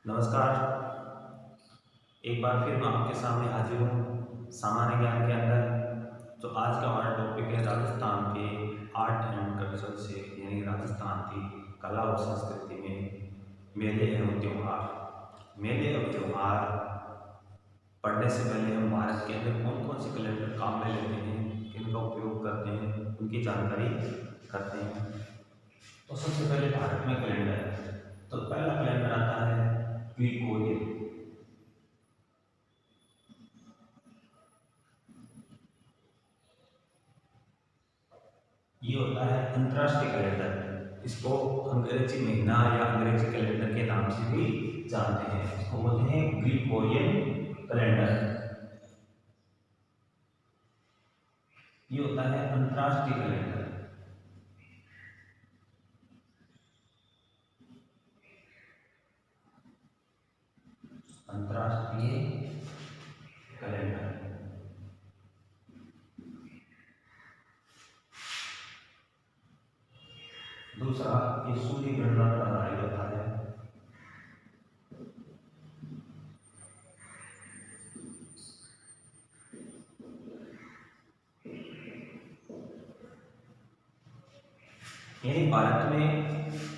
नमस्कार। एक बार फिर मैं आपके सामने हाजिर हूँ सामान्य ज्ञान के अंदर। तो आज का हमारा टॉपिक है राजस्थान के आर्ट एंड कल्चर से, यानी राजस्थान की कला और संस्कृति में मेले एवं त्योहार। मेले एवं त्योहार पढ़ने से पहले हम भारत के अंदर कौन कौन से कैलेंडर काम में लेते हैं, किनका उपयोग करते हैं, उनकी जानकारी करते हैं। तो सबसे पहले भारत में कैलेंडर, तो पहला कैलेंडर आता है ग्रिगोरियन। ये होता है अंतर्राष्ट्रीय कैलेंडर। इसको अंग्रेजी महीना या अंग्रेजी कैलेंडर के नाम से भी जानते हैं। इसको बोलते हैं ग्रिगोरियन कैलेंडर। ये होता है अंतर्राष्ट्रीय कैलेंडर। अंतर्राष्ट्रीय कैलेंडर। दूसरा, ये सूर्य गणना पर आधारित होता है। यानी भारत में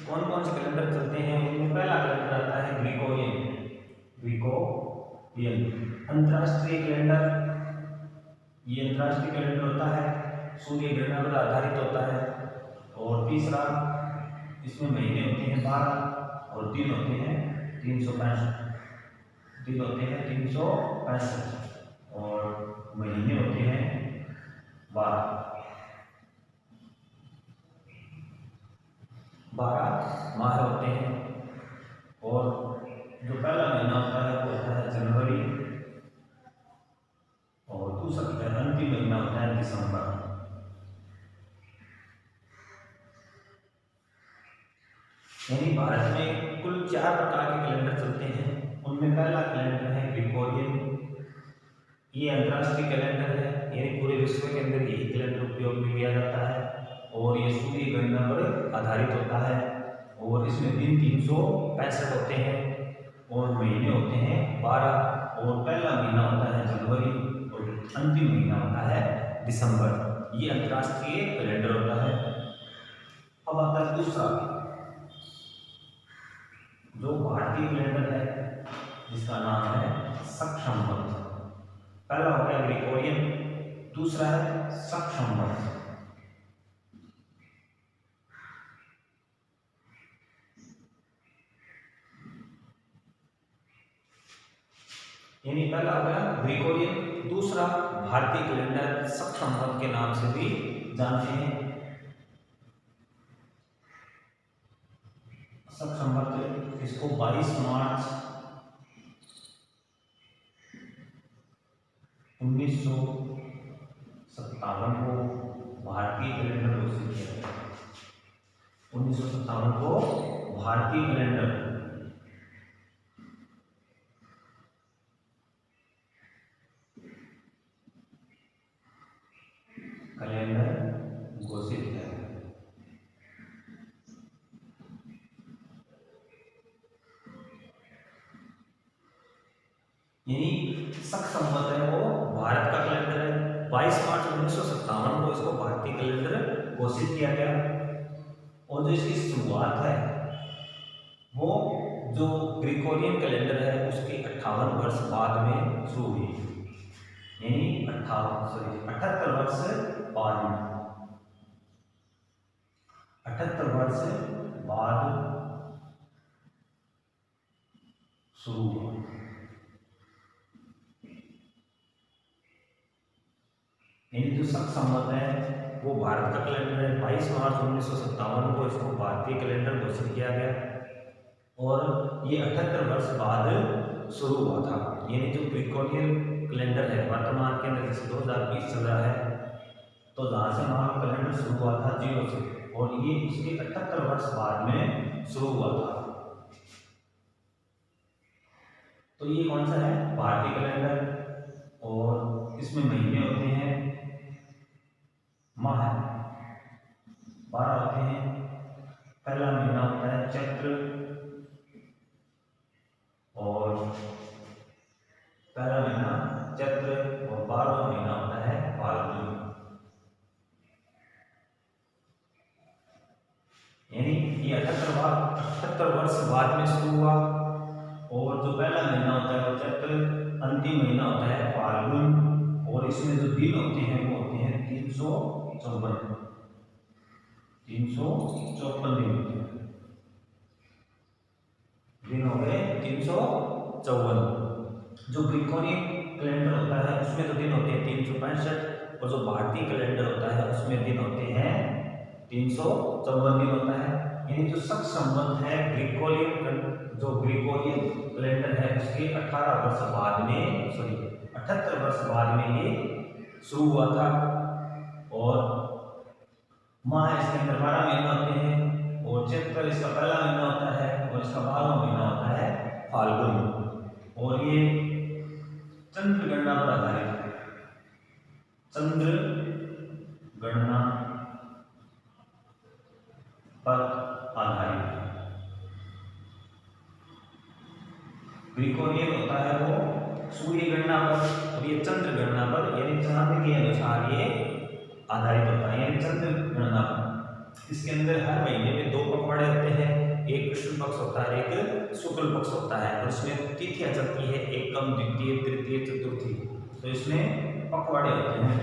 कौन कौन से कैलेंडर चलते हैं, उनमें पहला कैलेंडर आता है ग्रिगोरियन। ग्रिगोरियन अंतर्राष्ट्रीय कैलेंडर। ये अंतर्राष्ट्रीय कैलेंडर होता है, सूर्य गणना पर आधारित होता है। और तीसरा, इसमें महीने होते हैं 12 और दिन होते हैं 365। दिन होते हैं 365 और महीने होते हैं 12 माह होते हैं। और जो पहला महीना होता है वो होता है जनवरी, और दूसरा अंतिम महीना होता है दिसंबर। यानी भारत में कुल 4 प्रकार के कैलेंडर चलते हैं। उनमें पहला कैलेंडर है ग्रिगोरियन। ये अंतर्राष्ट्रीय कैलेंडर है, यानी पूरे विश्व के अंदर यही कैलेंडर उपयोग में लिया जाता है। और ये सूर्य गणना पर आधारित होता है। और इसमें दिन 365 होते हैं और महीने होते हैं 12। और पहला महीना होता है जनवरी और अंतिम महीना होता है दिसंबर। ये अंतर्राष्ट्रीय कैलेंडर होता है। अब आता है दूसरा, जो भारतीय कैलेंडर है, जिसका नाम है सक्शंवत। पहला हो गया ग्रिगोरियन, दूसरा है सक्शंवत। यानी पहला हो गया ग्रिगोरियन, दूसरा भारतीय कैलेंडर सक्शंवत के नाम से भी जानते हैं। सक्शंवत, इसको 22 मार्च 1957 को भारतीय कैलेंडर घोषित किया गया। 1957 को भारतीय कैलेंडर घोषित किया गया। यानी सक्शंवत है वो भारत का कैलेंडर है। 22 मार्च 1957 को इसको भारतीय कैलेंडर घोषित किया गया। और जो इसकी शुरुआत है वो जो ग्रिगोरियन कैलेंडर है उसके 58 वर्ष बाद में शुरू हुई। यानी 78 वर्ष बाद में, 78 वर्ष बाद शुरू हुआ। यानी जो सक्शंवत है वो भारत का कैलेंडर है। 22 मार्च 1957 को इसको भारतीय कैलेंडर घोषित किया गया। और ये 78 वर्ष बाद शुरू हुआ था। यानी जो ग्रिगोरियन कैलेंडर है वर्तमान के अंदर, जैसे 2020 चल रहा है, तो जहाँ से हमारा कैलेंडर शुरू हुआ था 0 से, और ये इसके 78 वर्ष बाद में शुरू हुआ था। तो ये कौन सा है? भारतीय कैलेंडर। और इसमें महीने होते हैं, माह 12 होते हैं। पहला महीना होता है चैत्र, 78 वर्ष बाद में शुरू हुआ। और जो पहला महीना होता है वो चैत्र, अंतिम महीना होता है फाल्गुन, और इसमें जो दिन होते हैं वो होते हैं 354 दिन होते हैं। दिन हो गए 354। जो ग्रीकोरियन कैलेंडर होता है उसमें तो दिन होते हैं 365, और जो भारतीय कैलेंडर होता है उसमें दिन होते हैं 354 दिन होता है। यानी जो शक संबंध है जो ग्रीकोरियन कैलेंडर है उसके 78 वर्ष बाद में ये शुरू हुआ था। और माह इसके अंदर 12 महीना होते हैं, और चैत्र इसका पहला महीना होता है, और इसका 12वां महीना होता है फाल्गुन। और ये चंद्र गणना पर आधारित है। चंद्र गणना पर आधारित है। ग्रीकोरियन होता है वो सूर्य गणना पर, और ये चंद्र गणना पर यानी चांद के अनुसार ये आधारित होता है, यानी चंद्र गणना पर। इसके अंदर हर महीने में 2 पखवाड़े होते हैं, एक कृष्ण पक्ष होता है, एक शुक्ल पक्ष होता है, और इसमें तिथियां चलती है एकम, द्वितीय, तृतीय, चतुर्थी। तो इसमें पखवाड़े होते हैं।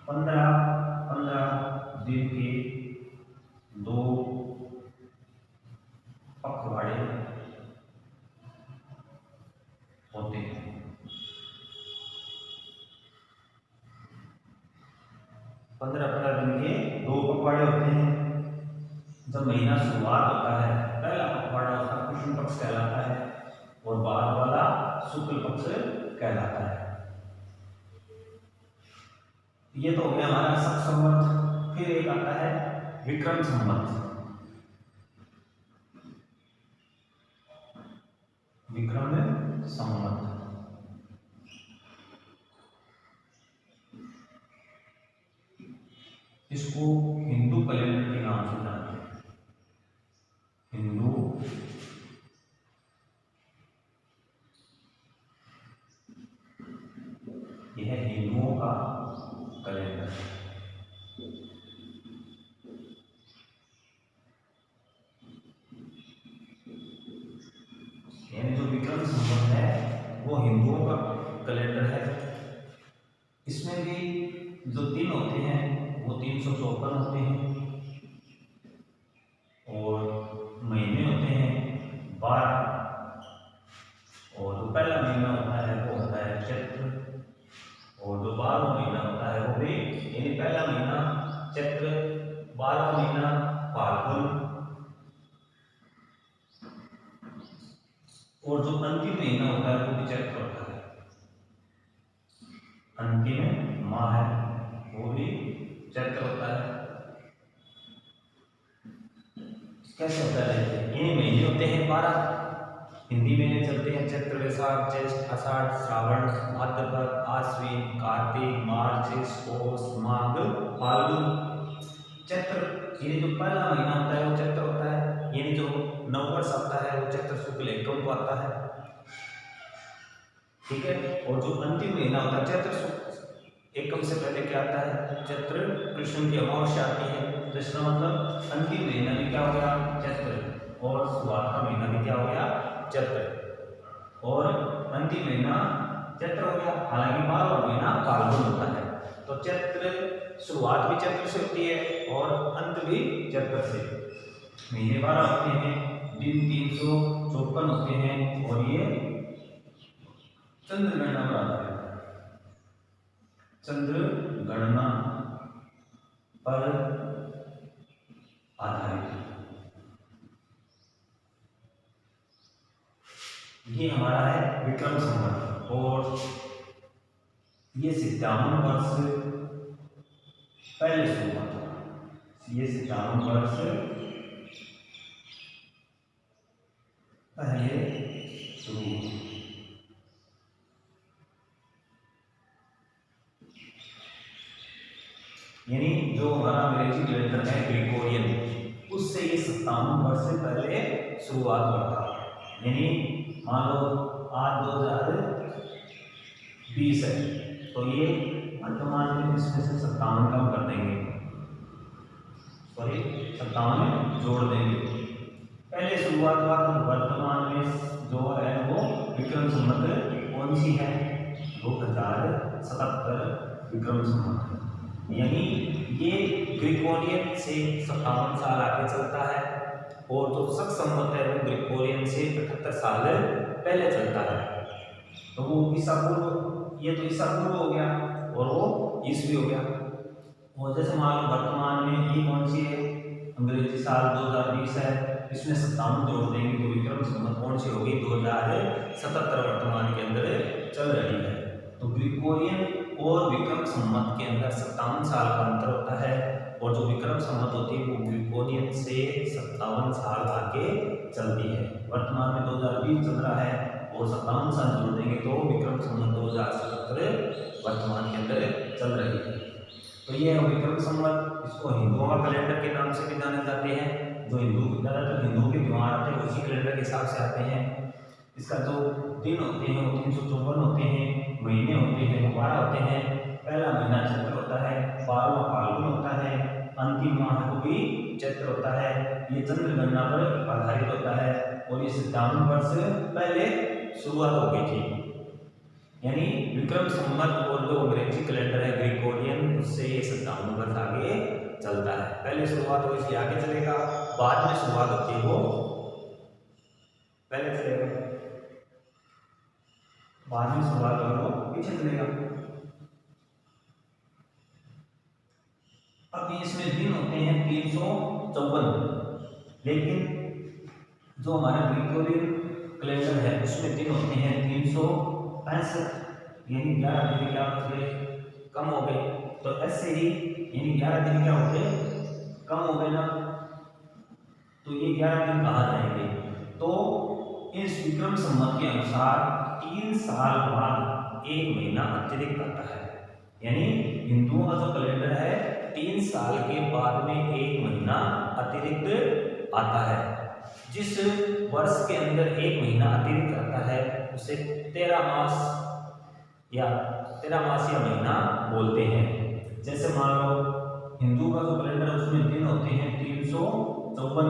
15 दिन के 2 पखवाड़े होते हैं। 15 दिन के 2 पखवाड़े होते हैं। जब महीना शुरुआत होता है, पहला पखवाड़ा उसका कृष्ण पक्ष कहलाता है, और बाद वाला शुक्ल पक्ष कहलाता है। ये तो हो गया हमारा शक संवत। फिर एक आता है विक्रम संवत। विक्रम संवत इसको हिंदू कैलेंडर के नाम से जानते हैं। हिंदू यह हिंदुओं का कैलेंडर है। यानी जो विक्रम संवत है वो हिंदुओं का कैलेंडर है। इसमें भी जो दिन होते हैं वो 354 होते हैं, और महीने होते हैं 12, और जो पहला महीना होता है वो होता है चैत्र, और जो 12वां महीना होता है वो भी, यानी पहला महीना चैत्र, 12वां महीना फाल्गुन, और जो अंतिम महीना होता है वो भी चैत्र होता है। अंतिम माह है वो भी चैत्र होता है। कैसे होता है? ये महीने होते हैं 12, हिंदी महीने चलते हैं चैत्र, वैशाख, ज्येष्ठ, आषाढ़, श्रावण, भाद्रपद, आश्विन, कार्तिक, मार्च, पौष, माघ, फाल्गुन। चैत्र ये जो पहला महीना होता है वो चैत्र होता है, यानी जो नववर्ष आता है वो चैत्र शुक्ल एकम को आता है, ठीक है। और जो अंतिम महीना होता है चैत्र एकम से पहले क्या आता है? चैत्र कृष्ण की अमावस्या आती है। तो इसका मतलब अंतिम महीना भी क्या हो गया? चैत्र, और शुरुआत का महीना भी क्या हो गया? चैत्र, और अंतिम महीना चैत्र हो गया। हालांकि 12वां महीना फाल्गुन होता है। तो चैत्र शुरुआत भी चैत्र से होती है और अंत भी चैत्र से। महीने 12 होते हैं, दिन 354 होते हैं, और ये चंद्र गणना पर आधारित है। चंद्र गणना पर आधारित है। ये हमारा है विक्रम संवत, और ये 57 वर्ष पहले शुरू हुआ था। ये 57 वर्ष पहले शुरू हुआ। यानी जो हमारा अंग्रेजी कैलेंडर है ग्रेगोरियन, उससे ये 57 वर्ष से पहले शुरुआत हुआ था। यानी मान लो आज 2020 है, तो ये वर्तमान में इसमें से 57 कम कर देंगे, 57 जोड़ देंगे। पहले शुरुआत हुआ तो वर्तमान में जो है वो विक्रम संवत कौन सी है? 2077 विक्रम संवत। यानी ये ग्रिगोरियन से 57 साल आगे चलता है और जो शक संवत है वो ग्रिगोरियन से 78 साल पहले चलता है। तो वो ईसा पूर्व, ये तो ईसा पूर्व हो गया और वो ईसवी हो गया। और जैसे मान लो वर्तमान में ये कौन सी है? अंग्रेजी साल 2020 है, इसमें 57 जोड़ देंगे तो विक्रम संवत कौन सी होगी? 2077 वर्तमान के अंदर चल रही है। तो ग्रिगोरियन और विक्रम संवत के अंदर 57 साल का अंतर होता है और जो विक्रम संवत होती है वो ग्रिगोरियन से 57 साल आगे चलती है। वर्तमान में 2020 चल रहा है और 57 साल जोड़ देंगे तो विक्रम संवत 2077 वर्तमान के अंदर चल रही है। तो ये है विक्रम संवत। इसको हिंदुओं का कैलेंडर के नाम से भी जाने जाते हैं। जो ज़्यादातर हिंदुओं के त्यौहार आते हैं उसी कैलेंडर के हिसाब से आते हैं। इसका जो दिन होते हैं वो 354 होते हैं, महीने होते हैं 12 होते हैं। पहला महीना चैत्र होता है, 12वां फाल्गुन होता है, अंतिम माह को भी चैत्र होता है। ये चंद्र गणना पर आधारित होता है और ये 57 वर्ष पहले शुरुआत हो गई थी। यानी विक्रम संवत और जो अंग्रेजी कैलेंडर है ग्रिगोरियन, उससे ये 57 वर्ष आगे चलता है। पहले शुरुआत हो इसलिए आगे चलेगा, बाद में शुरुआत होती है वो पहले चलेगा, बाद में शुरुआत हो वो पीछे चलेगा। अब इसमें दिन होते हैं 354, लेकिन जो हमारा ग्रिगोरियन कैलेंडर है उसमें दिन होते हैं 365, यानी 11 दिन क्या हो गए? कम हो गए। तो ऐसे ही यानी 11 दिन क्या हो गए? कम हो गए ना। तो ये 11 दिन कहाँ जाएंगे? तो इस विक्रम संवत के अनुसार 3 साल बाद 1 महीना अतिरिक्त आता है। यानी हिंदुओं का जो कैलेंडर है 3 साल के बाद में 1 महीना अतिरिक्त आता है। जिस वर्ष के अंदर 1 महीना अतिरिक्त आता है उसे 13 मास या महीना बोलते हैं। जैसे मान लो हिंदू का जो कैलेंडर है उसमें दिन होते हैं 354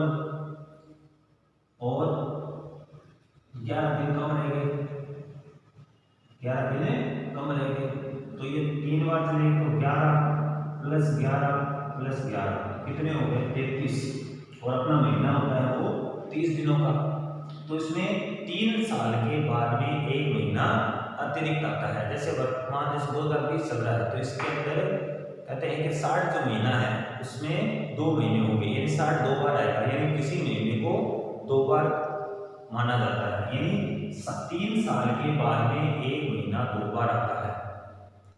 और 11 दिन कम रह गए, 11 दिन कम रह गए। तो ये 3 बार चलेंगे तो 11 + 11 + 11 कितने हो गए? 33। और अपना महीना होता है वो 30 दिनों का। तो इसमें 3 साल के बाद में 1 महीना अतिरिक्त आता है। जैसे वर्तमान जैसे 2020 चल रहा है तो इसके अंदर कहते हैं कि 60 जो महीना है उसमें 2 महीने होंगे, यानी 60 2 बार आएगा। यानी किसी महीने को 2 बार माना जाता है। यानी 3 साल के बाद में 1 महीना 2 बार आता है,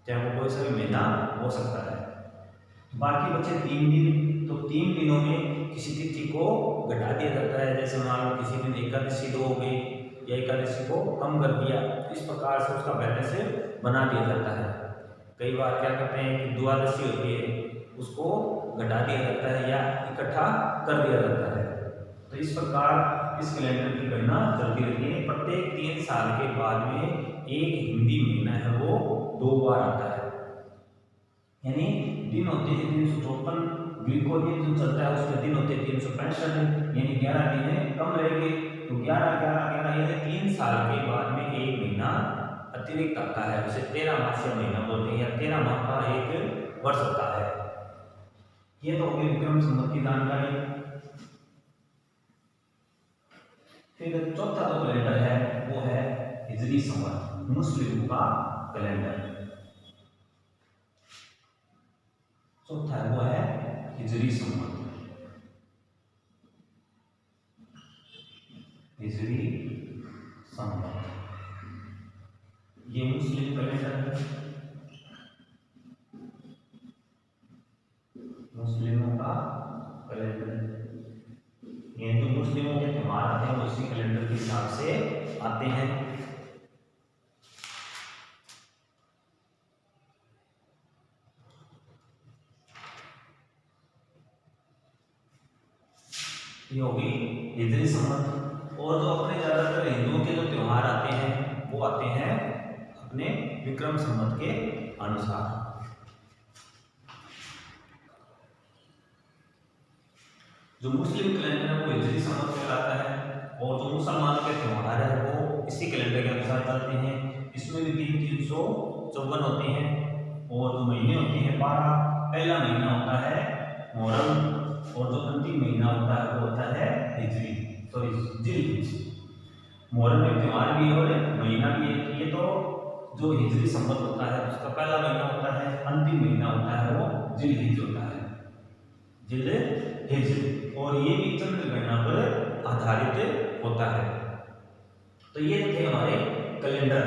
चाहे वो कोई सा भी महीना हो सकता है। बाकी बचे 3 दिन, तो 3 दिनों में किसी तिथि को घटा दिया जाता है। जैसे मान लो किसी दिन एकादशी 2 हो गई या एकादशी को कम कर दिया, इस प्रकार से उसका बैलेंस बना दिया जाता है। कई बार क्या करते हैं कि द्वादशी होती है उसको घटा दिया जाता है या इकट्ठा कर दिया जाता है। तो इस प्रकार इस कैलेंडर की गणना चलती रहती है। प्रत्येक 3 साल के बाद में एक हिंदी महीना है वो 2 बार आता है। यानी दिन होते हैं 354, ग्रिगोरियन जो चलता है उसमें दिन होते हैं 365, यानी 11 दिन कम रहेंगे। तो 11 11 11 यानी 3 साल के बाद में 1 महीना अतिरिक्त आता है, उसे 13 मास या महीना बोलते हैं या 13 माह का एक वर्ष होता है। ये तो होगी विक्रम संवत की जानकारी। फिर चौथा जो कैलेंडर है वो है हिजरी संवत, मुस्लिमों का कैलेंडर। चौथा वो है हिजरी संवत, हिजरी संवत। ये मुस्लिम कैलेंडर है, मुस्लिमों का कैलेंडर। ये जो मुस्लिमों के त्योहार आते हैं उसी कैलेंडर के हिसाब से आते हैं। ये होगी हिजरी संवत। और जो अपने ज्यादातर हिंदुओं के जो त्योहार आते हैं वो आते हैं अपने विक्रम संवत के अनुसार। जो मुस्लिम कैलेंडर है वो हिजरी संवत कहलाता है, और जो मुसलमानों के त्यौहार है वो इसी कैलेंडर के अनुसार चलते हैं। इसमें भी 354 होते हैं, और जो महीने होते हैं 12। पहला महीना होता है मुहर्रम, और जो अंतिम महीना होता है वो होता है जिलहिज। मुहर्रम में त्यौहार भी है और महीना भी है। ये तो जो हिजरी संवत होता है उसका पहला महीना होता है, अंतिम महीना होता है वो जिलहिज होता है, जिलहिज। और ये भी चंद्र गणना पर आधारित होता है। तो ये थे हमारे कैलेंडर।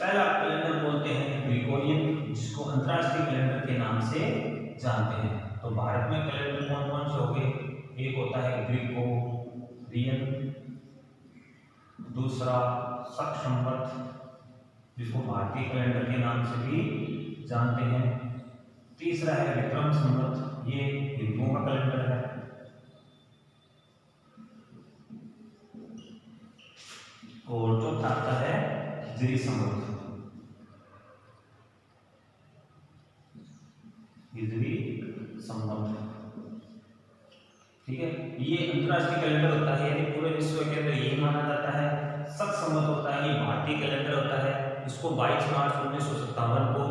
पहला कैलेंडर बोलते हैं ग्रिगोरियन, जिसको अंतरराष्ट्रीय कैलेंडर के नाम से जानते हैं। तो भारत में कैलेंडर कौन कौन से हो गए? एक होता है ग्रिगोरियन, दूसरा शक संवत, जिसको भारतीय कैलेंडर के नाम से भी जानते हैं, तीसरा है विक्रम संवत, ये हिंदुओं का कैलेंडर है, और चौथा आता है हिजरी संवत, हिजरी संवत। ठीक है, ये अंतरराष्ट्रीय कैलेंडर होता है, यानी पूरे विश्व के अंदर यही माना जाता है। शक संवत होता है, ये भारतीय कैलेंडर होता है, इसको 22 मार्च 1957 को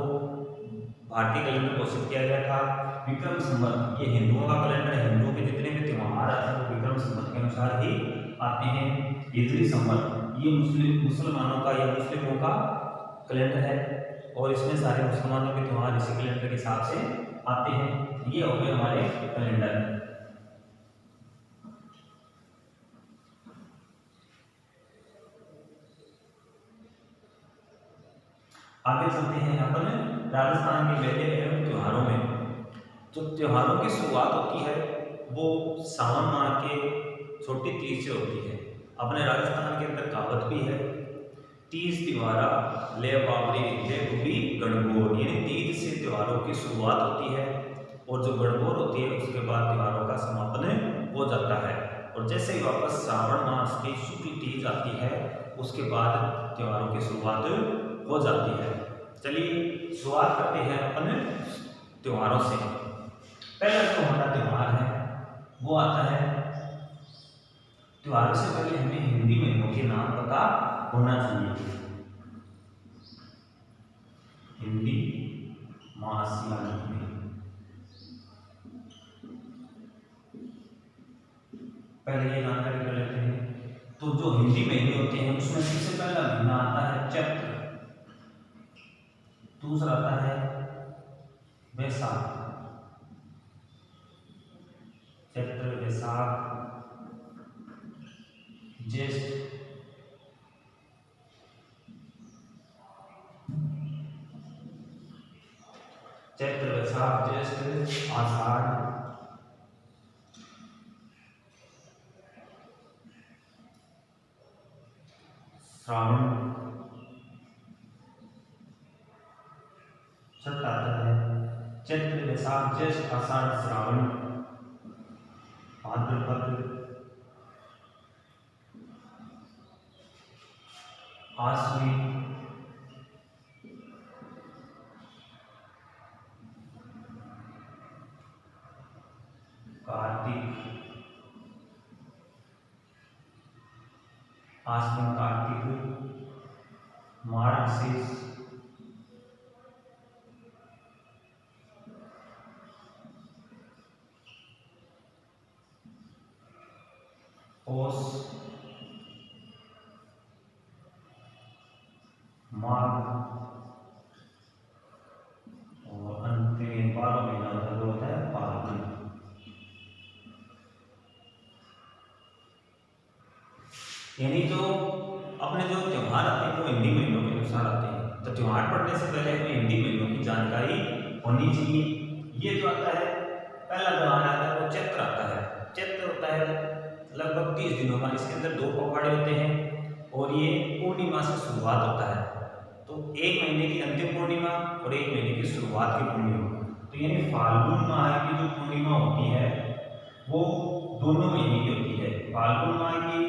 भारतीय कैलेंडर घोषित किया गया था। विक्रम संवत, ये हिंदुओं का कैलेंडर है, हिंदुओं के जितने भी त्योहार आते हैं वो विक्रम संवत के अनुसार ही आते हैं। हिजरी संवत, ये मुसलमानों का या मुस्लिमों का कैलेंडर है, और इसमें सारे मुसलमानों के त्यौहार इसी कैलेंडर के हिसाब से आते हैं। ये हो गए हमारे कैलेंडर। आगे चलते हैं अपन राजस्थान के मेले एवं त्योहारों में। जो त्योहारों की शुरुआत होती है वो सावन माह के छोटी तीज से होती है। अपने राजस्थान के अंदर कहावत भी है, तीज त्योहारा ले बाबरी ले डूबी गणगौर, यानी तीज से त्योहारों की शुरुआत होती है, और जो गणगौर होती है उसके बाद त्योहारों का समापन हो जाता है। और जैसे ही वापस श्रावण मास की शुक्ल तीज आती है उसके बाद त्योहारों की शुरुआत हो जाती है। चलिए शुरुआत करते हैं अपन त्योहारों से। पहला जो हमारा त्योहार है वो आता है, त्योहारों से पहले हमें हिंदी महीनों के नाम पता होना चाहिए। हिंदी मास में पहले ये जानकारी कर लेते हैं। तो जो हिंदी महीने होते हैं उसमें सबसे पहला महीना आता है चैत्र, दूसरा आता है वैशाख, चैत्र, वैशाख, ज्येष्ठ, चैत्र, वैशाख, ज्येष्ठ, आषाढ़, श्रावण, छठा आता है चैत्र, वैशाख, ज्येष्ठ, आषाढ़, श्रावण, भाद्रपद, आश्विन, कार्तिक, आश्विन, कार्तिक, मार्गशीर्ष, पौष, माघ, और अंत में 12 महीना होता है फाल्गुन। यानी जो अपने जो त्योहार आते हैं वो हिंदी महीनों के अनुसार आते हैं। तो त्योहार पढ़ने से पहले हमें हिंदी महीनों की जानकारी होनी चाहिए। ये जो आता है पहला त्योहार आता है वो चैत्र आता है। चैत्र होता है लगभग 30 दिनों का, इसके अंदर 2 पखवाड़े होते हैं और ये पूर्णिमा से शुरुआत होता है। तो एक महीने की अंतिम पूर्णिमा और एक महीने की शुरुआत की पूर्णिमा, तो यानी फाल्गुन माह की जो पूर्णिमा होती है वो दोनों महीने की होती है। फाल्गुन माह की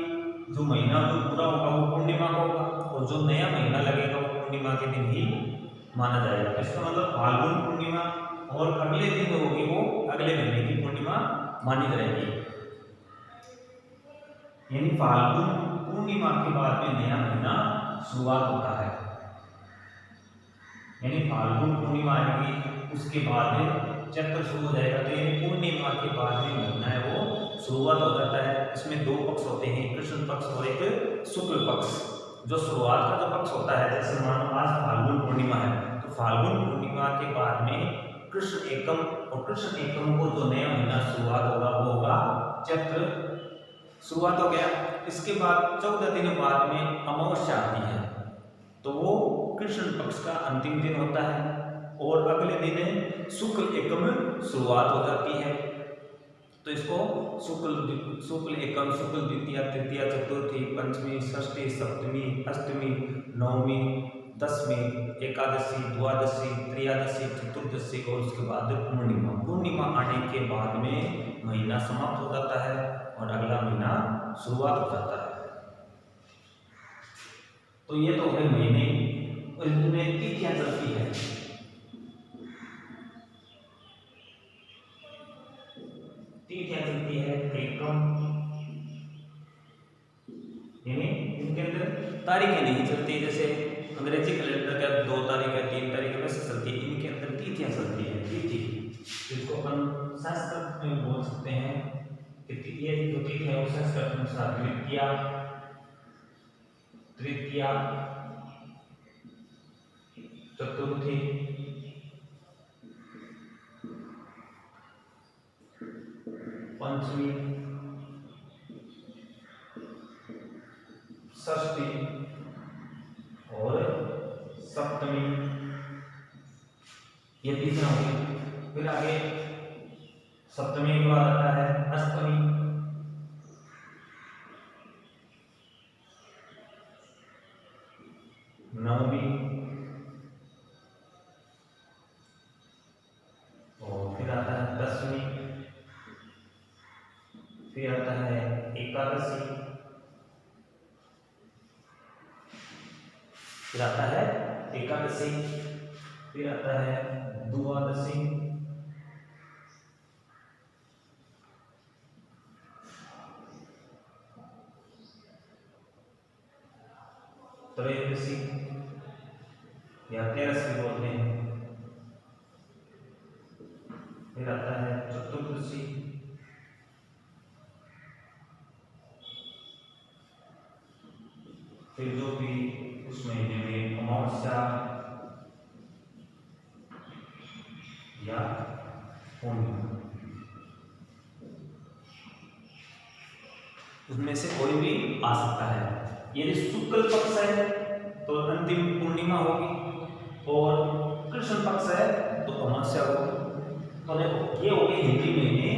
जो महीना जो पूरा होगा वो पूर्णिमा का होगा, और जो नया महीना लगेगा वो पूर्णिमा के दिन ही माना जाएगा। इसका मतलब फाल्गुन पूर्णिमा और अगले दिन होगी वो अगले महीने की पूर्णिमा मानी जाएगी। यानी फाल्गुन पूर्णिमा के बाद में नया महीना शुरुआत होता है। यानी फाल्गुन पूर्णिमा आएगी, उसके बाद में चैत्र शुरू हो जाएगा, तो यानी पूर्णिमा के बाद में महीना है वो शुरुआत हो जाता है। इसमें दो पक्ष होते हैं, कृष्ण पक्ष और एक शुक्ल पक्ष। जो शुरुआत का जो पक्ष होता है, जैसे मानो आज फाल्गुन पूर्णिमा है, तो फाल्गुन पूर्णिमा के बाद में कृष्ण एकम, और कृष्ण एकम को जो नया महीना शुरुआत होगा वो होगा चैत्र। शुरुआत हो गया। इसके बाद 14 दिन बाद में अमावस्या आती है, तो वो कृष्ण पक्ष का अंतिम दिन होता है, और अगले दिन शुक्ल एकम शुरुआत हो जाती है। तो इसको शुक्ल एकम, शुक्ल द्वितीया, तृतीया, चतुर्थी, पंचमी, षष्ठी, सप्तमी, अष्टमी, नवमी, दसवीं, एकादशी, द्वादशी, त्रयोदशी, चतुर्दशी और उसके बाद पूर्णिमा। पूर्णिमा आने के बाद में महीना समाप्त हो जाता है और अगला महीना शुरुआत हो जाता है। तो ये तो हो गए महीने, और इनमें तिथियां चलती है। तिथियां चलती है एकम, यानी इनके अंदर तारीखें नहीं चलती, जैसे अंग्रेजी कैलेंडर का 2 तारीख है, 3 तारीख है, वैसे चलती है। इनके अंदर तिथियां चलती है। तिथि जिसको अपन संस्कृत में बोल सकते हैं कि ये जो तिथि है वो संस्कृत अनुसार द्वितीया, तृतीया, चतुर्थी, पंचमी, षष्ठी और सप्तमी, ये तीसरा हो गया। फिर आगे सप्तमी के बाद आता है अष्टमी, नवमी, और फिर आता है दसवीं, फिर आता है एकादशी, फिर आता है एकादशी, फिर आता है द्वादशी, त्रयोदशी या 13वीं बोलते हैं, फिर आता है चतुर्दशी, फिर जो भी उस महीने में अमावस्या या पूर्णिमा, उसमें से कोई भी आ सकता है। यदि शुक्ल पक्ष है तो अंतिम पूर्णिमा होगी, और कृष्ण पक्ष है तो अमावस्या होगी। तो देखो ये हो गए हिंदी महीने।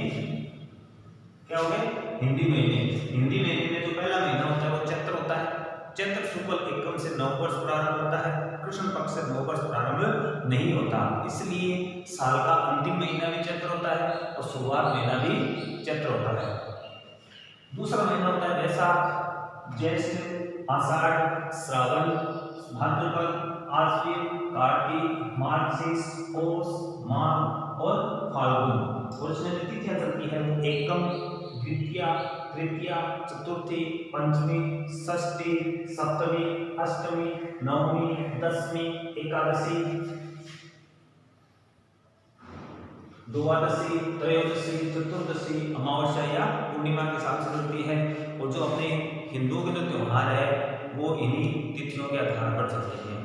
क्या हो गए? हिंदी महीने। हिंदी महीने में जो पहला महीना होता है वो चैत्र होता है। चैत्र शुक्ल एकम से नववर्ष प्रारंभ होता है, कृष्ण पक्ष से नववर्ष प्रारंभ नहीं होता, इसलिए साल का अंतिम महीना भी चैत्र होता है और शुरुआत महीना भी चैत्र होता है। दूसरा महीना होता है वैशाख, ज्येष्ठ, आषाढ़, श्रावण, भाद्रपद, आश्विन, कार्तिक, मार्गशीर्ष, पौष, माघ और फाल्गुन। और इसमें जो तिथियां चलती है वो एकम, द्वितीया, तृतीया, चतुर्थी, पंचमी, षष्ठी, सप्तमी, अष्टमी, नवमी, दसवीं, एकादशी, द्वादशी, त्रयोदशी, चतुर्दशी, अमावस्या या पूर्णिमा के साथ चलती है। और जो अपने हिंदुओं के जो त्योहार है वो इन्हीं तिथियों के आधार पर चलते हैं।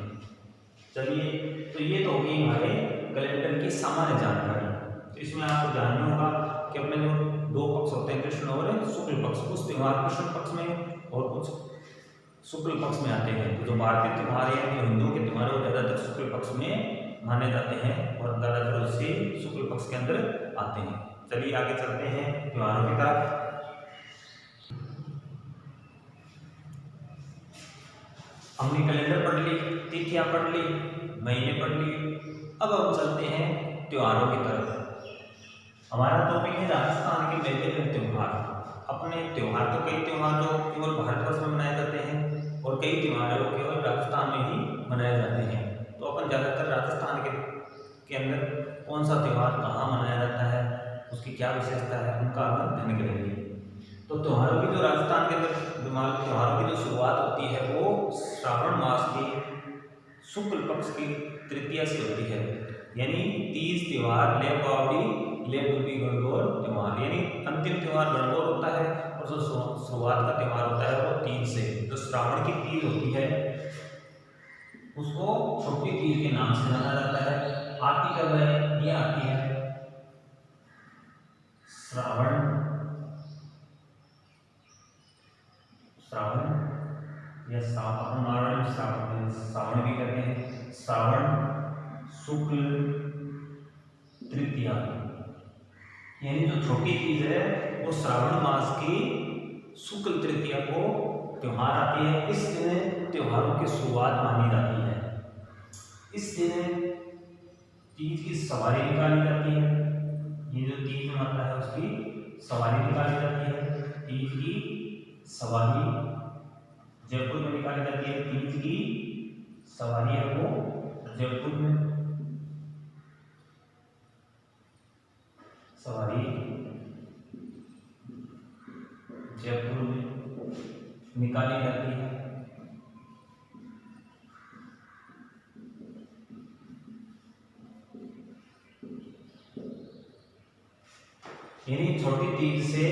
चलिए, तो ये तो होगी हमारे कैलेंडर की सामान्य जानकारी। तो इसमें आपको जानना होगा कि अपने जो दो पक्ष होते हैं, कृष्ण और शुक्ल पक्ष, कुछ त्योहार कृष्ण पक्ष में और कुछ शुक्ल पक्ष में आते हैं। तो जो भारतीय त्योहार है, जो हिंदुओं के त्योहार है, वो ज्यादातर शुक्ल पक्ष में माने जाते हैं और ज्यादातर उससे शुक्ल पक्ष के अंदर आते हैं। चलिए आगे चलते हैं त्योहारों की तरफ। हमने कैलेंडर पढ़ ली, तिथियां पढ़ ली, महीने पढ़ ली। अब हम चलते हैं त्योहारों की तरफ। हमारा टॉपिक है राजस्थान के महत्वपूर्ण त्योहार। अपने त्योहार तो कई त्योहार जो केवल भारतवर्ष में मनाए जाते हैं और कई त्योहार वो केवल राजस्थान में ही मनाए जाते हैं। तो अपन ज़्यादातर राजस्थान के अंदर कौन सा त्योहार कहाँ मनाया जाता है, उसकी क्या विशेषता है, उनका हम अध्ययन करेंगे। तो त्योहारों की जो राजस्थान के अंदर त्योहारों की जो शुरुआत होती है वो श्रावण मास की शुक्ल पक्ष की तृतीया से होती है। यानी तीज त्योहार, ले बावड़ी, ले बुद्धि गणगौर त्योहार, यानी अंतिम त्योहार गणगौर होता है और जो शुरुआत का त्योहार होता है वो तीज से। जो श्रावण की तीज होती है उसको छोटी तीज के नाम से जाना जाता है। आती कब है? ये आती है श्रावण या श्रावण भी कहते हैं। श्रावण शुक्ल तृतीया, यानी जो छोटी तीज है वो श्रावण मास की शुक्ल तृतीया को त्योहार आती है। इस दिन त्योहारों की शुरुआत मानी जाती है। इस दिन तीज की सवारी निकाली जाती है। ये जो तीज माता है उसकी सवारी निकाली जाती है। तीज की सवारी जयपुर में निकाली जाती है। तीज की सवारी है वो जयपुर में निकाली जाती है। यानी छोटी तीज से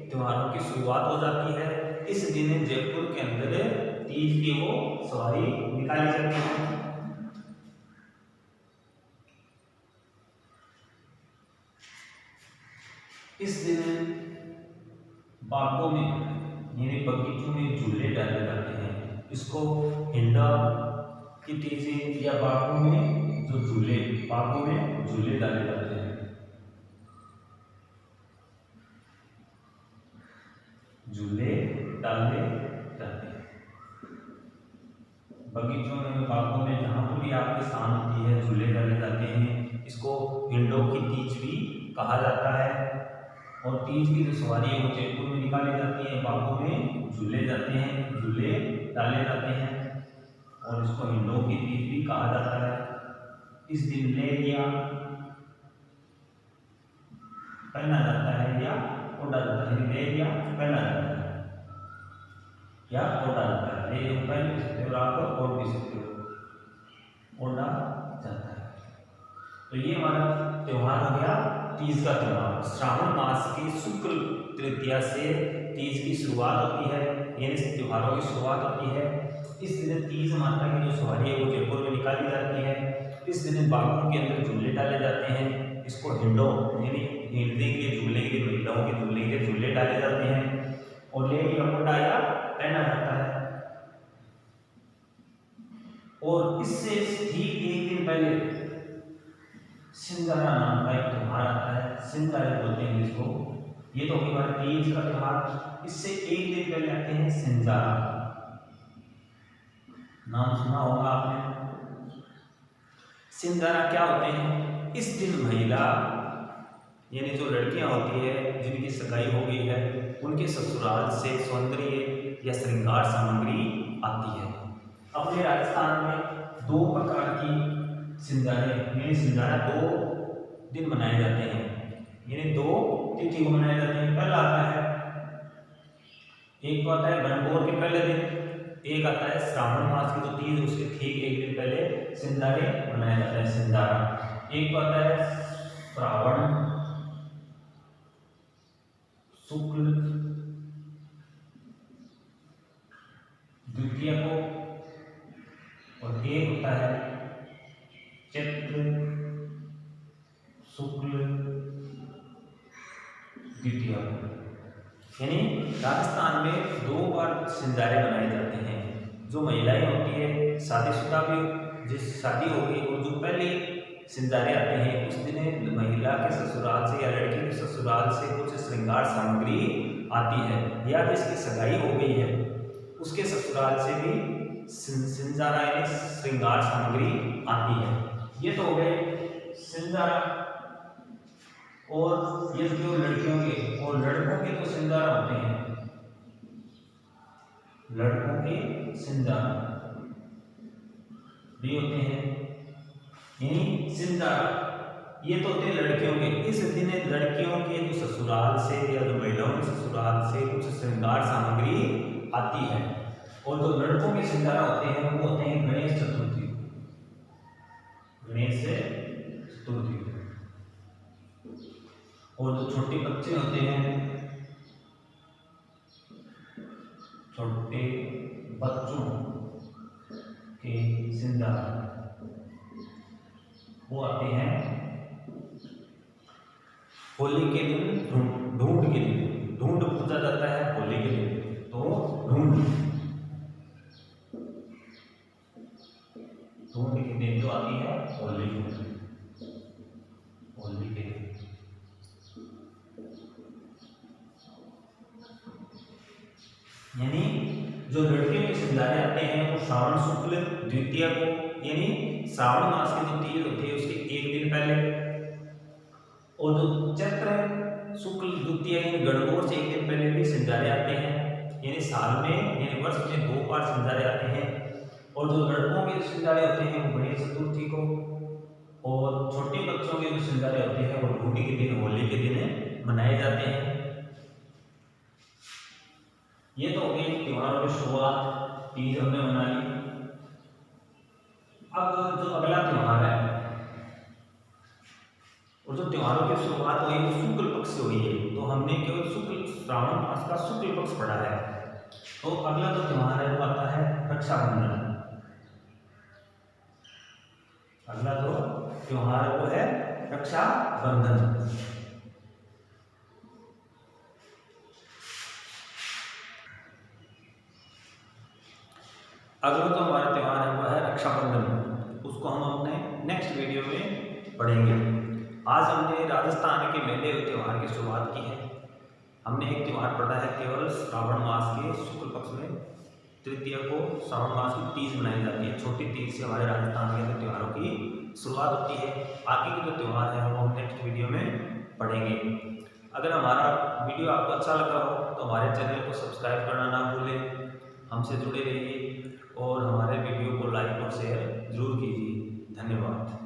त्योहारों की शुरुआत हो जाती है। इस दिन जयपुर के अंदर तीज की वो सवारी निकाली जाती है। इस दिन बागों में यानी बगीचों में झूले डाले जाते हैं। इसको हिंडा की तीज या बागों में जो बागों में झूले डाले जाते हैं। झूले डाले जाते हैं बगीचों में, बागों में, जहां पर भी आपकी स्थान होती है झूले डाले जाते हैं। इसको हिंडों की तीज भी कहा जाता है। और तीज की जो सवारी है वो जयपुर में निकाली जाती है। बागों में झूले जाते हैं, झूले डाले जाते हैं और इसको हिंडों की तीज भी कहा जाता है। इस दिन लेरिया पहना जाता है या ओढ़ा जाता है। लेरिया पहना जाता है या ओढ़ा जाता है। ले पहन भी सकते हो, आप ओढ़ भी सकते हो, ओढ़ा जाता है। तो ये हमारा त्योहार हो गया तीज का त्योहार। श्रावण मास की शुक्ल तृतीया से तीज की शुरुआत होती है, यानी त्योहारों की शुरुआत होती है। इस दिन तीज माता की जो सवारी है वो जयपुर में निकाली जाती है। इस दिन बागों के अंदर झूले डाले जाते हैं। इसको हिंडो यानी हिंडने के लिए, झूलने के लिए, महिलाओं के झूलने के लिए झूले डाले जाते हैं और ले या या पहना जाता है। और इससे ठीक एक दिन पहले सिंजारा नाम का एक त्योहार आता है। सिंजारे बोलते हैं इसको। ये तो हमारे तीज का त्योहार। इससे एक दिन पहले आते हैं सिंजारा। नाम सुना होगा आपने। सिंजारा क्या होते हैं? इस दिन महिला यानी जो लड़कियां होती है जिनकी सगाई हो गई है उनके ससुराल से सौंदर्य या श्रृंगार सामग्री आती है। अपने राजस्थान में दो प्रकार की सिंजारा 2 दिन मनाए जाते हैं, यानी 2 तिथि को मनाए जाते हैं। पहला आता है, एक तो आता है गणगौर के पहले दिन, एक आता है श्रावण मास की जो तीज उसके ठीक एक दिन पहले सिंजारे मनाया जाता है। सिंजारा एक तो आता है श्रावण शुक्ल द्वितीया को और एक होता है चैत्र शुक्ल द्वितीया। यानी राजस्थान में 2 बार सिंजारे मनाए जाते हैं। जो महिलाएं होती है शादीशुदा भी, जिस शादी हो गई और जो पहले सिंजारे आते हैं उस दिन महिला के ससुराल से या लड़की के ससुराल से कुछ श्रृंगार सामग्री आती है, या जिसकी सगाई हो गई है उसके ससुराल से भी सिंजारा यानी श्रृंगार सामग्री आती है। ये तो हो गए सिंजारा। और ये जो लड़कियों के और लड़कों के जो सिंजारा होते हैं, लड़कों के सिंजारा भी होते हैं। यानी सिंजारा ये तो होते हैं लड़कियों के। इस दिन लड़कियों के जो ससुराल से या जो महिलाओं के ससुराल से श्रृंगार सामग्री आती है। और जो लड़कों के श्रृंगार होते हैं वो होते हैं गणेश चतुर्थी, गणेश चतुर्थी। और जो छोटे बच्चे होते हैं, छोटे बच्चों के श्रृंगार वो आते हैं होली के दिन, ढूंढ के दिन, ढूंढ पूजा जाता है होली के दिन, तो ढूंढ के दिन जो आती है होली के दिन, होली के दिन। यानी जो लड़कियों के श्रृंगार आते हैं वो श्रावण शुक्ल द्वितीया को, यानी श्रावण मास की जो तीज होती है उसके एक दिन पहले, और जो चैत्र शुक्ल द्वितीया यानी गणगौर से एक दिन पहले भी श्रृंगार आते हैं। यानी साल में, यानी वर्ष में 2 बार श्रृंगार आते हैं। और जो लड़कों के श्रृंगार होते हैं वो गणेश चतुर्थी को, और छोटे बच्चों के जो श्रृंगार होते हैं वो ढूंढी के दिन, होली के दिन मनाए जाते हैं। ये तो हो गई त्योहारों की शुरुआत, तीज हमने मना ली। अब जो अगला त्योहार है, और जो त्योहारों की शुरुआत हुई वो शुक्ल पक्ष से हुई है, तो हमने केवल शुक्ल श्रावण मास का शुक्ल पक्ष पढ़ा है। तो अगला जो त्योहार है वो आता है रक्षाबंधन। अगला जो त्योहार वो है रक्षाबंधन। अगला जो हमारा त्योहार है वो है रक्षाबंधन, उसको हम अपने नेक्स्ट वीडियो में पढ़ेंगे। आज हमने राजस्थान के मेले और त्योहार की शुरुआत की है। हमने एक त्योहार पढ़ा है केवल श्रावण मास के शुक्ल पक्ष में तृतीया को श्रावण मास की तीज मनाई जाती है। छोटी तीज से हमारे राजस्थान के त्योहारों की शुरुआत होती है। बाकी के जो त्योहार है वो हम नेक्स्ट वीडियो में पढ़ेंगे। अगर हमारा वीडियो आपको अच्छा लगा हो तो हमारे चैनल को सब्सक्राइब करना ना भूलें, हमसे जुड़े रहिए और हमारे वीडियो को लाइक और शेयर जरूर कीजिए। धन्यवाद।